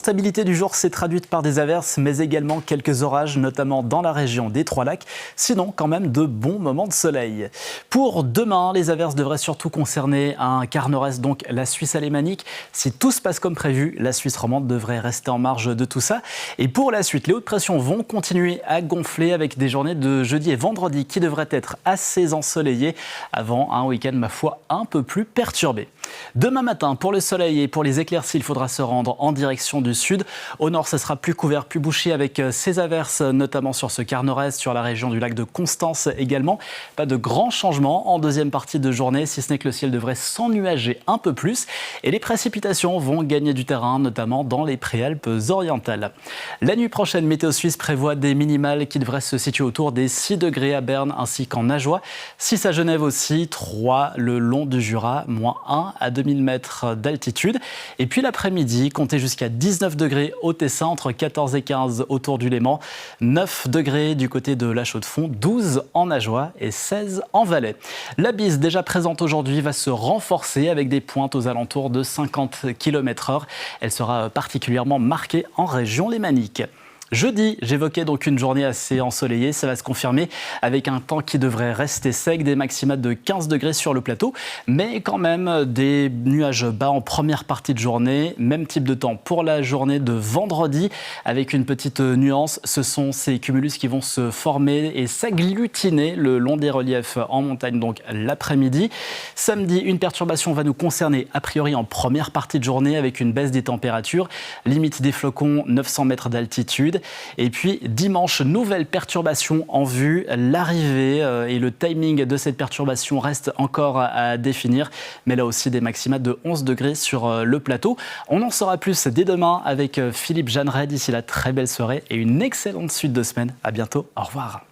La stabilité du jour s'est traduite par des averses, mais également quelques orages, notamment dans la région des Trois-Lacs. Sinon, quand même de bons moments de soleil. Pour demain, les averses devraient surtout concerner un quart nord-est, donc la Suisse alémanique. Si tout se passe comme prévu, la Suisse romande devrait rester en marge de tout ça. Et pour la suite, les hautes pressions vont continuer à gonfler avec des journées de jeudi et vendredi qui devraient être assez ensoleillées avant un week-end, ma foi, un peu plus perturbé. Demain matin, pour le soleil et pour les éclaircies, il faudra se rendre en direction du sud. Au nord, ce sera plus couvert, plus bouché avec ces averses, notamment sur ce quart nord-est, sur la région du lac de Constance également. Pas de grands changements en deuxième partie de journée, si ce n'est que le ciel devrait s'ennuager un peu plus. Et les précipitations vont gagner du terrain, notamment dans les Préalpes orientales. La nuit prochaine, Météo Suisse prévoit des minimales qui devraient se situer autour des 6 degrés à Berne ainsi qu'en Ajoie. 6 à Genève aussi, 3 le long du Jura, moins 1 à 2000 mètres d'altitude. Et puis l'après-midi, comptez jusqu'à 19 degrés au Tessin, entre 14 et 15 autour du Léman, 9 degrés du côté de la Chaux-de-Fonds, 12 en Ajoie et 16 en Valais. La bise déjà présente aujourd'hui va se renforcer avec des pointes aux alentours de 50 km/h. Elle sera particulièrement marquée en région lémanique. Jeudi, j'évoquais donc une journée assez ensoleillée, ça va se confirmer avec un temps qui devrait rester sec, des maxima de 15 degrés sur le plateau, mais quand même des nuages bas en première partie de journée. Même type de temps pour la journée de vendredi, avec une petite nuance, ce sont ces cumulus qui vont se former et s'agglutiner le long des reliefs en montagne, donc l'après-midi. Samedi, une perturbation va nous concerner a priori en première partie de journée avec une baisse des températures, limite des flocons 900 mètres d'altitude. Et puis dimanche, nouvelle perturbation en vue. L'arrivée et le timing de cette perturbation restent encore à définir. Mais là aussi des maxima de 11 degrés sur le plateau. On en saura plus dès demain avec Philippe Jeanneret. D'ici là, très belle soirée et une excellente suite de semaine. À bientôt. Au revoir.